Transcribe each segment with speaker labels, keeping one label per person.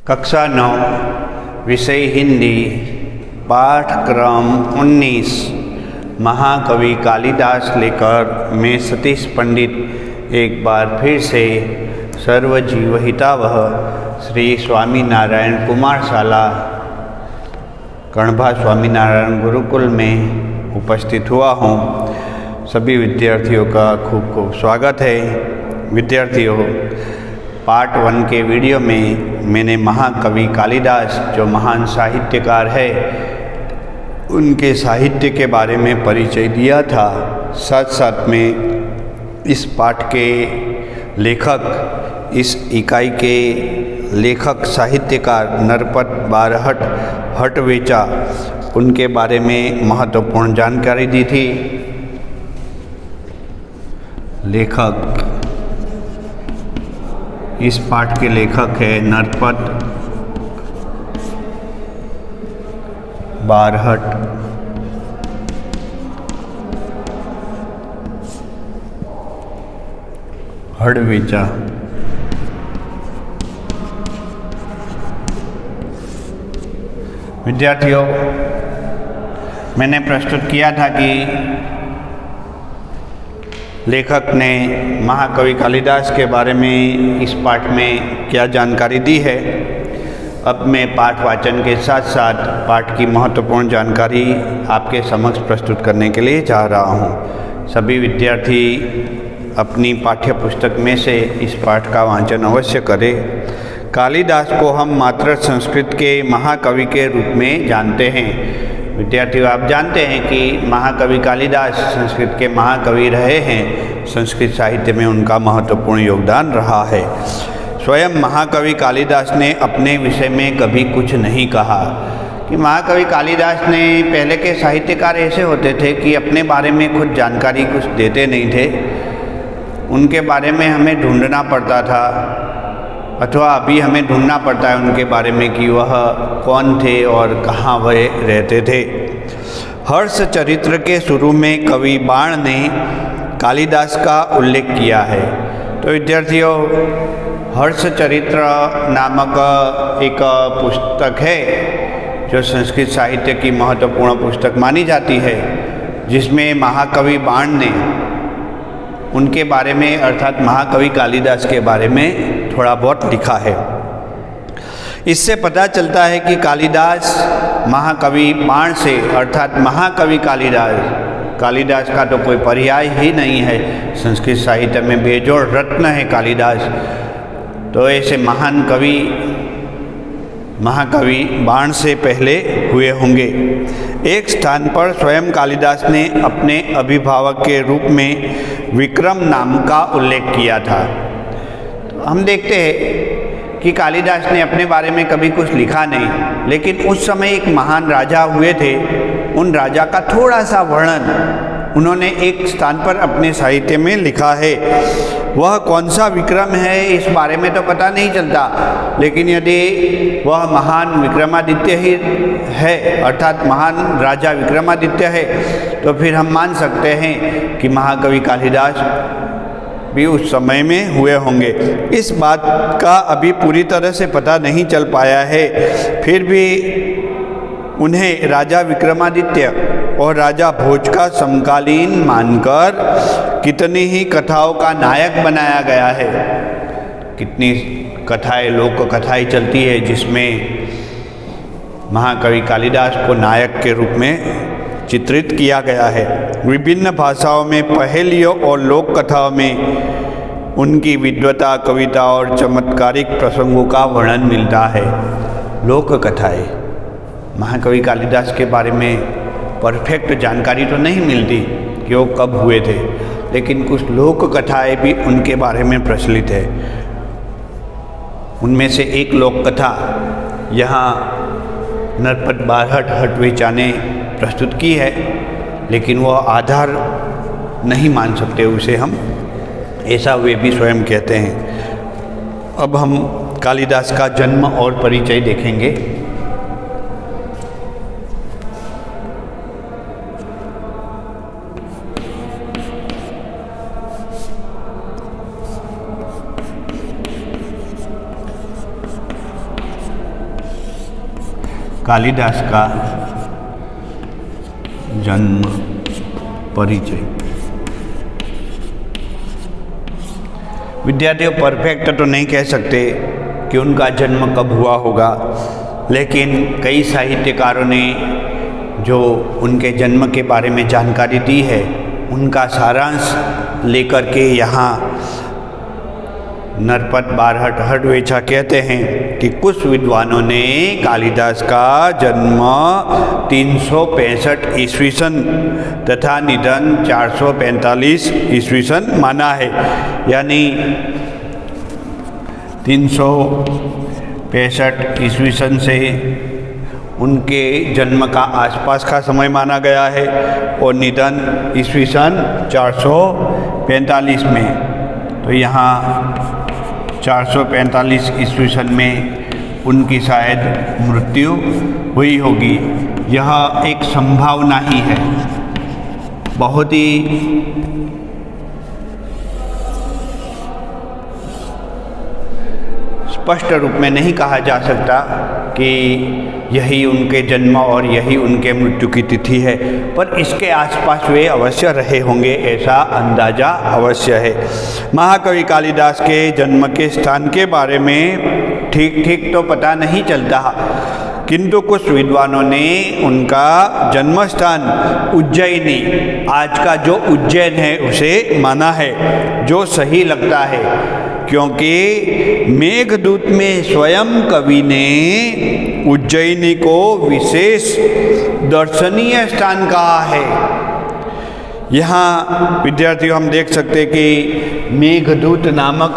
Speaker 1: कक्षा 9 विषय हिंदी पाठक्रम 19 महाकवि कालिदास लेकर मैं सतीश पंडित एक बार फिर से सर्वजीव हितावह श्री स्वामीनारायण कुमारशाला कण्भा स्वामीनारायण गुरुकुल में उपस्थित हुआ हूँ। सभी विद्यार्थियों का खूब खूब स्वागत है। विद्यार्थियों, पार्ट 1 के वीडियो में मैंने महाकवि कालिदास जो महान साहित्यकार है उनके साहित्य के बारे में परिचय दिया था। साथ साथ में इस पाठ के लेखक, इस इकाई के लेखक साहित्यकार नरपत बारहट हटवेचा उनके बारे में महत्वपूर्ण जानकारी दी थी। लेखक, इस पाठ के लेखक है नरपत बारहट हटवेचा। विद्यार्थियों, मैंने प्रस्तुत किया था कि लेखक ने महाकवि कालिदास के बारे में इस पाठ में क्या जानकारी दी है। अब मैं पाठ वाचन के साथ साथ पाठ की महत्वपूर्ण जानकारी आपके समक्ष प्रस्तुत करने के लिए जा रहा हूँ। सभी विद्यार्थी अपनी पाठ्य पुस्तक में से इस पाठ का वाचन अवश्य करें। कालिदास को हम मात्र संस्कृत के महाकवि के रूप में जानते हैं। विद्यार्थियों, आप जानते हैं कि महाकवि कालिदास संस्कृत के महाकवि रहे हैं। संस्कृत साहित्य में उनका महत्वपूर्ण योगदान रहा है। स्वयं महाकवि कालिदास ने अपने विषय में कभी कुछ नहीं कहा कि महाकवि कालिदास ने, पहले के साहित्यकार ऐसे होते थे कि अपने बारे में खुद जानकारी कुछ देते नहीं थे। उनके बारे में हमें ढूंढना पड़ता था, अथवा अभी हमें ढूंढना पड़ता है उनके बारे में कि वह कौन थे और कहाँ वह रहते थे। हर्ष चरित्र के शुरू में कवि बाण ने कालिदास का उल्लेख किया है। तो विद्यार्थियों, हर्ष चरित्र नामक एक पुस्तक है जो संस्कृत साहित्य की महत्वपूर्ण पुस्तक मानी जाती है, जिसमें महाकवि बाण ने उनके बारे में अर्थात महाकवि कालिदास के बारे में थोड़ा बहुत लिखा है। इससे पता चलता है कि कालिदास महाकवि बाण से अर्थात महाकवि कालिदास का तो कोई पर्याय ही नहीं है। संस्कृत साहित्य में बेजोड़ रत्न है कालिदास। तो ऐसे महान कवि महाकवि बाण से पहले हुए होंगे। एक स्थान पर स्वयं कालिदास ने अपने अभिभावक के रूप में विक्रम नाम का उल्लेख किया था। तो हम देखते हैं कि कालिदास ने अपने बारे में कभी कुछ लिखा नहीं, लेकिन उस समय एक महान राजा हुए थे। उन राजा का थोड़ा सा वर्णन उन्होंने एक स्थान पर अपने साहित्य में लिखा है। वह कौन सा विक्रम है इस बारे में तो पता नहीं चलता, लेकिन यदि वह महान विक्रमादित्य ही है अर्थात महान राजा विक्रमादित्य है, तो फिर हम मान सकते हैं कि महाकवि कालिदास भी उस समय में हुए होंगे। इस बात का अभी पूरी तरह से पता नहीं चल पाया है। फिर भी उन्हें राजा विक्रमादित्य और राजा भोज का समकालीन मानकर कितनी ही कथाओं का नायक बनाया गया है। कितनी कथाएं, लोक कथाएं चलती है जिसमें महाकवि कालिदास को नायक के रूप में चित्रित किया गया है। विभिन्न भाषाओं में पहेलियों और लोक कथाओं में उनकी विद्वता, कविता और चमत्कारिक प्रसंगों का वर्णन मिलता है। लोक कथाएं, महाकवि कालिदास के बारे में परफेक्ट जानकारी तो नहीं मिलती कि वो कब हुए थे, लेकिन कुछ लोक कथाएं भी उनके बारे में प्रचलित है। उनमें से एक लोक कथा यहाँ नरपत बारहट हटवेचा ने प्रस्तुत की है, लेकिन वह आधार नहीं मान सकते उसे हम, ऐसा वे भी स्वयं कहते हैं। अब हम कालिदास का जन्म और परिचय देखेंगे। कालिदास का जन्म परिचय। विद्यार्थियों, परफेक्ट तो नहीं कह सकते कि उनका जन्म कब हुआ होगा, लेकिन कई साहित्यकारों ने जो उनके जन्म के बारे में जानकारी दी है उनका सारांश लेकर के यहाँ नरपत बारहट हटवेचा कहते हैं कि कुछ विद्वानों ने कालिदास का जन्म 365 ईस्वी सन तथा निधन 445 ईस्वी सन माना है। यानी 365 ईस्वी सन से उनके जन्म का आसपास का समय माना गया है और निधन ईस्वी सन 445 में। तो यहाँ 445 ईस्वी सन में उनकी शायद मृत्यु हुई होगी। यह एक संभावना ही है, बहुत ही स्पष्ट रूप में नहीं कहा जा सकता कि यही उनके जन्म और यही उनके मृत्यु की तिथि है, पर इसके आसपास वे अवश्य रहे होंगे ऐसा अंदाजा अवश्य है। महाकवि कालिदास के जन्म के स्थान के बारे में ठीक तो पता नहीं चलता, किंतु कुछ विद्वानों ने उनका जन्म स्थान उज्जैनी, आज का जो उज्जैन है उसे माना है, जो सही लगता है, क्योंकि मेघदूत में स्वयं कवि ने उज्जैनी को विशेष दर्शनीय स्थान कहा है। यहाँ विद्यार्थियों हम देख सकते कि मेघदूत नामक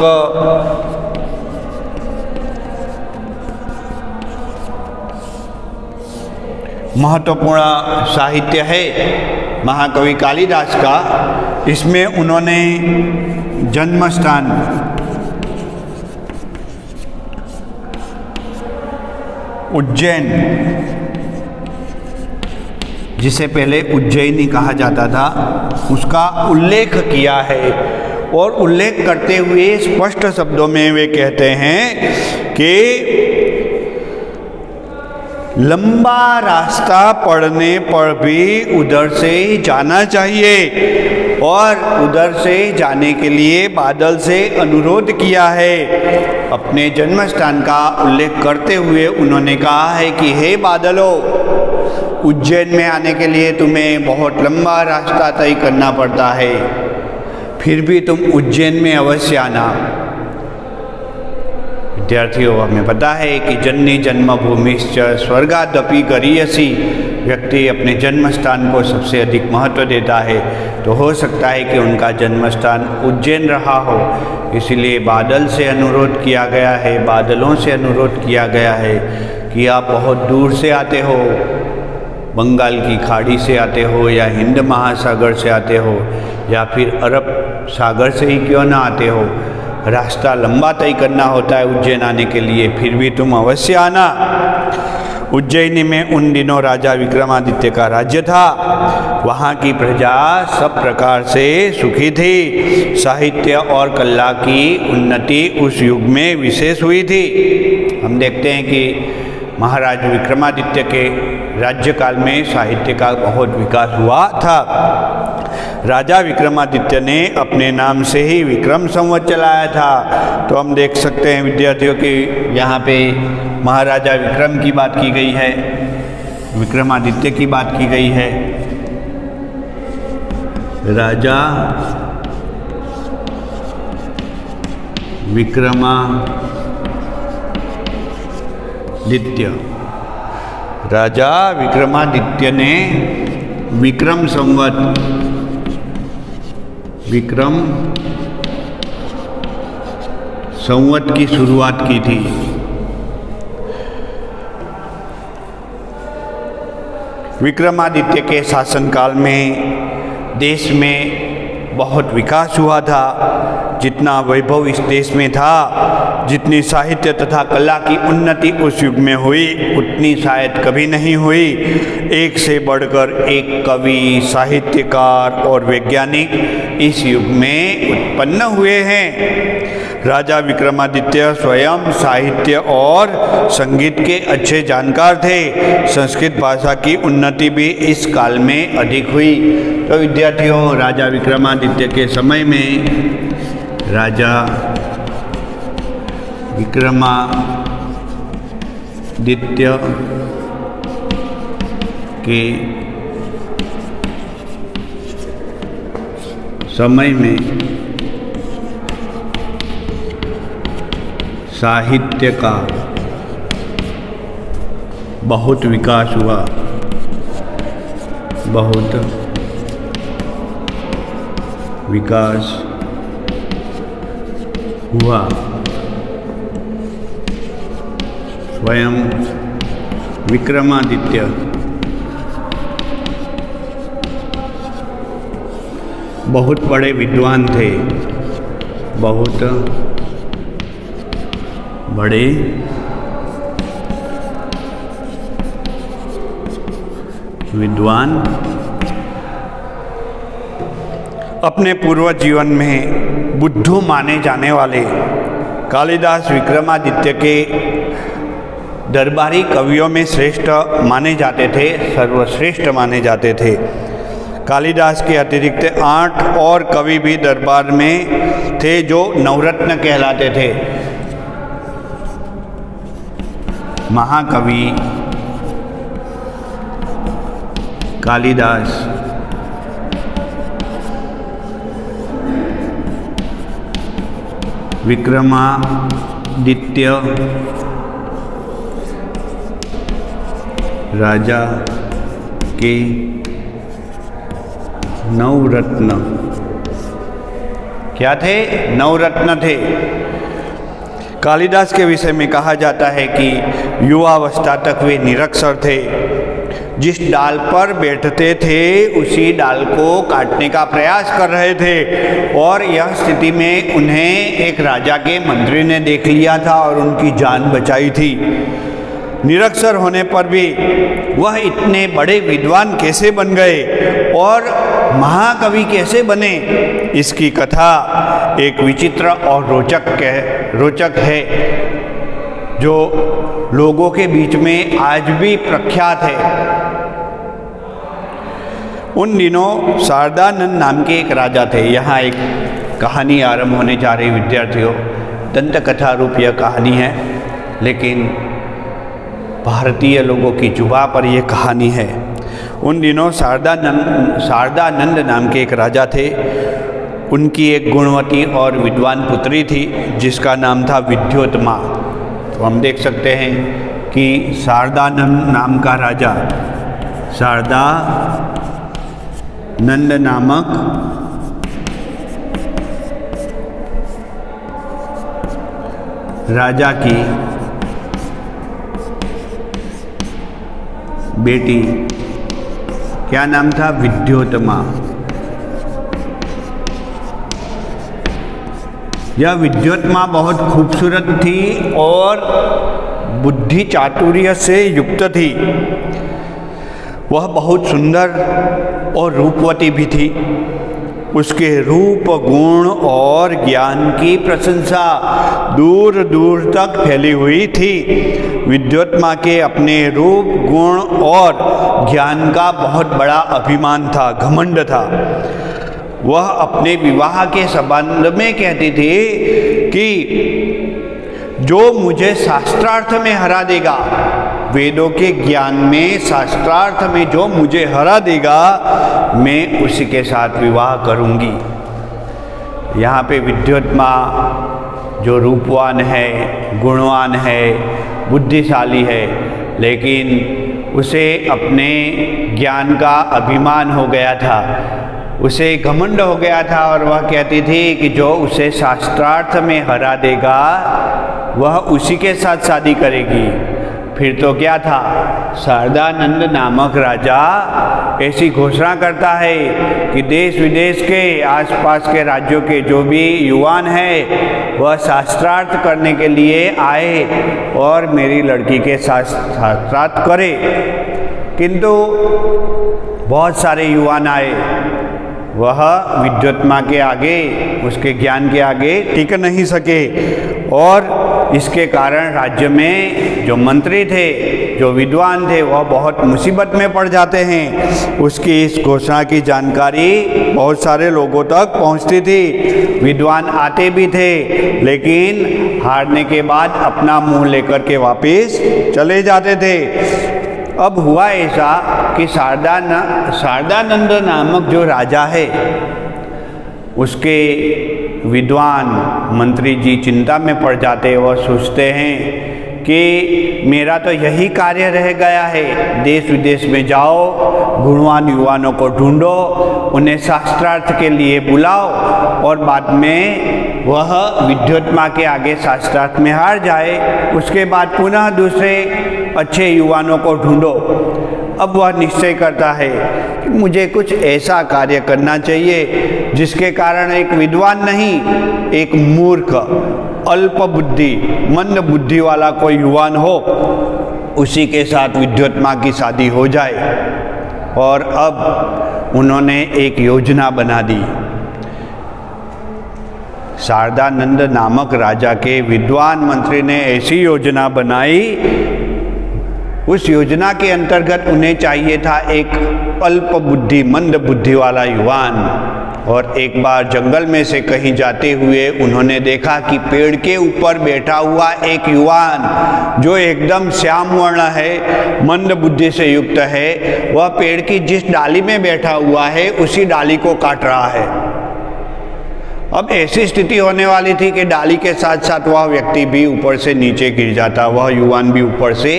Speaker 1: महत्वपूर्ण साहित्य है महाकवि कालिदास का। इसमें उन्होंने जन्म स्थान उज्जैन, जिसे पहले उज्जैनी कहा जाता था, उसका उल्लेख किया है और उल्लेख करते हुए स्पष्ट शब्दों में वे कहते हैं कि लंबा रास्ता पड़ने पर भी उधर से जाना चाहिए और उधर से जाने के लिए बादल से अनुरोध किया है। अपने जन्म स्थान का उल्लेख करते हुए उन्होंने कहा है कि हे बादलों, उज्जैन में आने के लिए तुम्हें बहुत लंबा रास्ता तय करना पड़ता है, फिर भी तुम उज्जैन में अवश्य आना। विद्यार्थियों, हमें पता है कि जननी जन्मभूमिश्च स्वर्गादपि गरीयसी, व्यक्ति अपने जन्म स्थान को सबसे अधिक महत्व देता है, तो हो सकता है कि उनका जन्म स्थान उज्जैन रहा हो, इसलिए बादल से अनुरोध किया गया है, बादलों से अनुरोध किया गया है कि आप बहुत दूर से आते हो, बंगाल की खाड़ी से आते हो या हिंद महासागर से आते हो या फिर अरब सागर से ही क्यों ना आते हो, रास्ता लंबा तय करना होता है उज्जैन आने के लिए, फिर भी तुम अवश्य आना। उज्जैनी में उन दिनों राजा विक्रमादित्य का राज्य था। वहाँ की प्रजा सब प्रकार से सुखी थी। साहित्य और कला की उन्नति उस युग में विशेष हुई थी। हम देखते हैं कि महाराज विक्रमादित्य के राज्यकाल में साहित्य का बहुत विकास हुआ था। राजा विक्रमादित्य ने अपने नाम से ही विक्रम संवत चलाया था। तो हम देख सकते हैं विद्यार्थियों कि यहाँ पे महाराजा विक्रम की बात की गई है, विक्रमादित्य की बात की गई है। राजा विक्रमादित्य, राजा विक्रमादित्य ने विक्रम संवत, विक्रम संवत की शुरुआत की थी। विक्रमादित्य के शासनकाल में देश में बहुत विकास हुआ था। जितना वैभव इस देश में था, जितनी साहित्य तथा कला की उन्नति उस युग में हुई, उतनी शायद कभी नहीं हुई। एक से बढ़कर एक कवि, साहित्यकार और वैज्ञानिक इस युग में उत्पन्न हुए हैं। राजा विक्रमादित्य स्वयं साहित्य और संगीत के अच्छे जानकार थे। संस्कृत भाषा की उन्नति भी इस काल में अधिक हुई। तो विद्यार्थियों, राजा विक्रमादित्य के समय में राजा विक्रमादित्य के समय में साहित्य का बहुत विकास हुआ, बहुत विकास हुआ। स्वयं विक्रमादित्य बहुत बड़े विद्वान थे, बहुत बड़े विद्वान। अपने पूर्व जीवन में बुद्धू माने जाने वाले कालिदास विक्रमादित्य के दरबारी कवियों में श्रेष्ठ माने जाते थे, सर्वश्रेष्ठ माने जाते थे। कालिदास के अतिरिक्त 8 और कवि भी दरबार में थे जो नवरत्न कहलाते थे। महाकवि कालिदास, विक्रमादित्य राजा के नवरत्न क्या थे? नवरत्न थे। कालिदास के विषय में कहा जाता है कि युवावस्था तक वे निरक्षर थे। जिस डाल पर बैठते थे उसी डाल को काटने का प्रयास कर रहे थे, और यह स्थिति में उन्हें एक राजा के मंत्री ने देख लिया था और उनकी जान बचाई थी। निरक्षर होने पर भी वह इतने बड़े विद्वान कैसे बन गए और महाकवि कैसे बने, इसकी कथा एक विचित्र और रोचक है, जो लोगों के बीच में आज भी प्रख्यात है। उन दिनों शारदानंद नाम के एक राजा थे। यहाँ एक कहानी आरंभ होने जा रही विद्यार्थियों। दंत कथा रूप यह कहानी है, लेकिन भारतीय लोगों की जुबा पर यह कहानी है। उन दिनों शारदानंद नाम के एक राजा थे। उनकी एक गुणवती और विद्वान पुत्री थी जिसका नाम था विद्योत्मा। तो हम देख सकते हैं कि शारदानंद नाम का राजा, शारदानंद नामक राजा की बेटी, क्या नाम था? विद्योत्मा। यह विद्योत्मा बहुत खूबसूरत थी और बुद्धि चातुर्य से युक्त थी। वह बहुत सुंदर और रूपवती भी थी। उसके रूप, गुण और ज्ञान की प्रशंसा दूर दूर तक फैली हुई थी। विद्योत्मा के अपने रूप, गुण और ज्ञान का बहुत बड़ा अभिमान था, घमंड था। वह अपने विवाह के संबंध में कहती थी कि जो मुझे शास्त्रार्थ में हरा देगा, वेदों के ज्ञान में शास्त्रार्थ में जो मुझे हरा देगा, मैं उसी के साथ विवाह करूंगी। यहाँ पे विद्योत्मा जो रूपवान है, गुणवान है, बुद्धिशाली है, लेकिन उसे अपने ज्ञान का अभिमान हो गया था, उसे घमंड हो गया था और वह कहती थी कि जो उसे शास्त्रार्थ में हरा देगा वह उसी के साथ शादी करेगी। फिर तो क्या था, शारदानंद नामक राजा ऐसी घोषणा करता है कि देश विदेश के आसपास के राज्यों के जो भी युवान हैं वह शास्त्रार्थ करने के लिए आए और मेरी लड़की के साथ शास्त्रार्थ करे। किंतु बहुत सारे युवान आए, वह विद्योत्मा के आगे, उसके ज्ञान के आगे टिक नहीं सके और इसके कारण राज्य में जो मंत्री थे, जो विद्वान थे, वह बहुत मुसीबत में पड़ जाते हैं। उसकी इस घोषणा की जानकारी बहुत सारे लोगों तक पहुंचती थी। विद्वान आते भी थे, लेकिन हारने के बाद अपना मुंह लेकर के वापस चले जाते थे। अब हुआ ऐसा कि शारदानंद नामक जो राजा है, उसके विद्वान मंत्री जी चिंता में पड़ जाते। वह सोचते हैं कि मेरा तो यही कार्य रह गया है, देश विदेश में जाओ, गुणवान युवानों को ढूंढो, उन्हें शास्त्रार्थ के लिए बुलाओ और बाद में वह विद्योत्मा के आगे शास्त्रार्थ में हार जाए, उसके बाद पुनः दूसरे अच्छे युवानों को ढूंढो। अब वह निश्चय करता है कि मुझे कुछ ऐसा कार्य करना चाहिए जिसके कारण एक विद्वान नहीं, एक मूर्ख, अल्प बुद्धि, मंद बुद्धि वाला कोई युवान हो, उसी के साथ विद्योत्मा की शादी हो जाए। और अब उन्होंने एक योजना बना दी। शारदानंद नामक राजा के विद्वान मंत्री ने ऐसी योजना बनाई। उस योजना के अंतर्गत उन्हें चाहिए था एक अल्प बुद्धि, मंद बुद्धि वाला युवान। और एक बार जंगल में से कहीं जाते हुए उन्होंने देखा कि पेड़ के ऊपर बैठा हुआ एक युवान जो एकदम श्याम वर्ण है, मंद बुद्धि से युक्त है, वह पेड़ की जिस डाली में बैठा हुआ है उसी डाली को काट रहा है। अब ऐसी स्थिति होने वाली थी कि डाली के साथ साथ वह व्यक्ति भी ऊपर से नीचे गिर जाता, वह युवान भी ऊपर से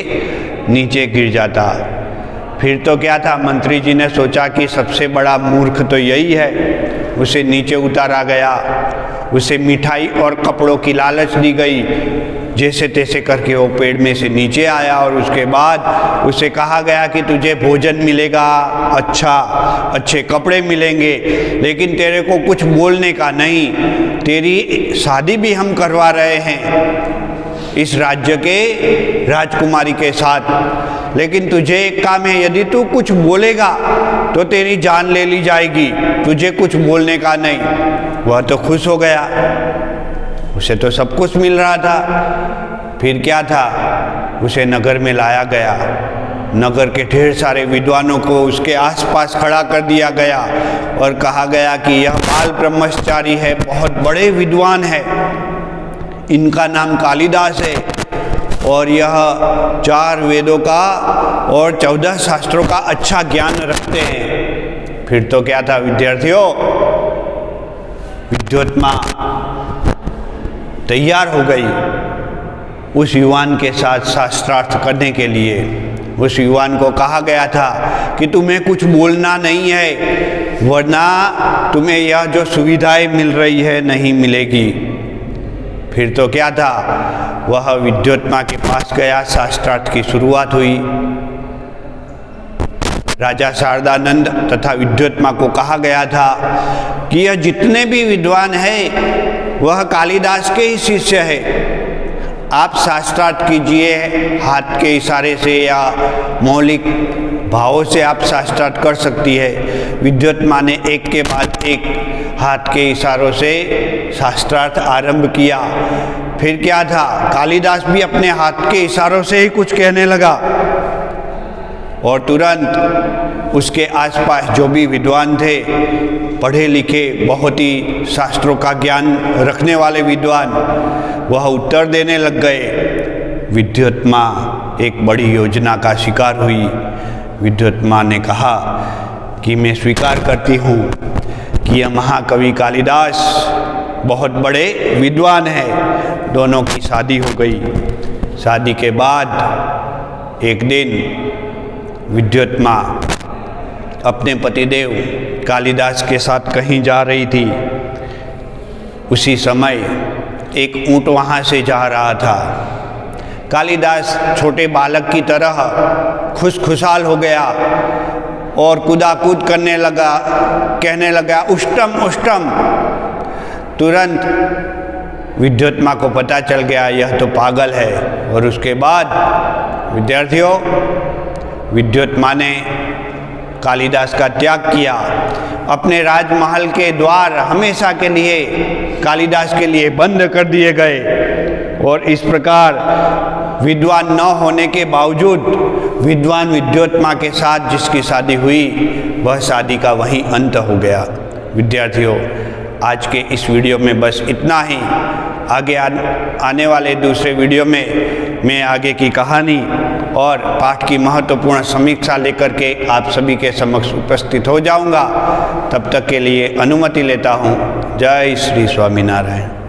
Speaker 1: नीचे गिर जाता। फिर तो क्या था, मंत्री जी ने सोचा कि सबसे बड़ा मूर्ख तो यही है। उसे नीचे उतारा गया, उसे मिठाई और कपड़ों की लालच दी गई। जैसे तैसे करके वो पेड़ में से नीचे आया और उसके बाद उसे कहा गया कि तुझे भोजन मिलेगा, अच्छे कपड़े मिलेंगे, लेकिन तेरे को कुछ बोलने का नहीं। तेरी शादी भी हम करवा रहे हैं इस राज्य के राजकुमारी के साथ, लेकिन तुझे एक काम है, यदि तू कुछ बोलेगा तो तेरी जान ले ली जाएगी, तुझे कुछ बोलने का नहीं। वह तो खुश हो गया, उसे तो सब कुछ मिल रहा था। फिर क्या था, उसे नगर में लाया गया। नगर के ढेर सारे विद्वानों को उसके आसपास खड़ा कर दिया गया और कहा गया कि यह बाल ब्रह्मचारी है, बहुत बड़े विद्वान है, इनका नाम कालिदास है और यह 4 वेदों का और 14 शास्त्रों का अच्छा ज्ञान रखते हैं। फिर तो क्या था विद्यार्थियों, विद्योत्मा तैयार हो गई उस युवान के साथ शास्त्रार्थ करने के लिए। उस युवान को कहा गया था कि तुम्हें कुछ बोलना नहीं है, वरना तुम्हें यह जो सुविधाएं मिल रही है नहीं मिलेगी। फिर तो क्या था, वह विद्योत्मा के पास गया, शास्त्रार्थ की शुरुआत हुई। राजा शारदानंद तथा विद्योत्मा को कहा गया था कि यह जितने भी विद्वान हैं वह कालिदास के ही शिष्य है। आप शास्त्रार्थ कीजिए, हाथ के इशारे से या मौलिक भावों से आप शास्त्रार्थ कर सकती है। विद्योत्मा ने एक के बाद एक हाथ के इशारों से शास्त्रार्थ आरंभ किया। फिर क्या था, कालिदास भी अपने हाथ के इशारों से ही कुछ कहने लगा और तुरंत उसके आसपास जो भी विद्वान थे, पढ़े लिखे, बहुत ही शास्त्रों का ज्ञान रखने वाले विद्वान, वह उत्तर देने लग गए। विद्योत्मा एक बड़ी योजना का शिकार हुई। विद्योत्मा ने कहा कि मैं स्वीकार करती हूँ कि यह महाकवि कालिदास बहुत बड़े विद्वान हैं। दोनों की शादी हो गई। शादी के बाद एक दिन विद्योत्मा अपने पतिदेव कालिदास के साथ कहीं जा रही थी। उसी समय एक ऊंट वहाँ से जा रहा था। कालिदास छोटे बालक की तरह खुशहाल हो गया और कूदाकूद करने लगा, कहने लगा उष्टम उष्टम। तुरंत विद्योत्मा को पता चल गया यह तो पागल है। और उसके बाद विद्यार्थियों, विद्योत्मा ने कालिदास का त्याग किया, अपने राजमहल के द्वार हमेशा के लिए कालिदास के लिए बंद कर दिए गए और इस प्रकार विद्वान न होने के बावजूद विद्वान विद्योत्मा के साथ जिसकी शादी हुई वह शादी का वहीं अंत हो गया। विद्यार्थियों, आज के इस वीडियो में बस इतना ही। आगे आने वाले दूसरे वीडियो में मैं आगे की कहानी और पाठ की महत्वपूर्ण समीक्षा लेकर के आप सभी के समक्ष उपस्थित हो जाऊंगा। तब तक के लिए अनुमति लेता हूं। जय श्री स्वामीनारायण।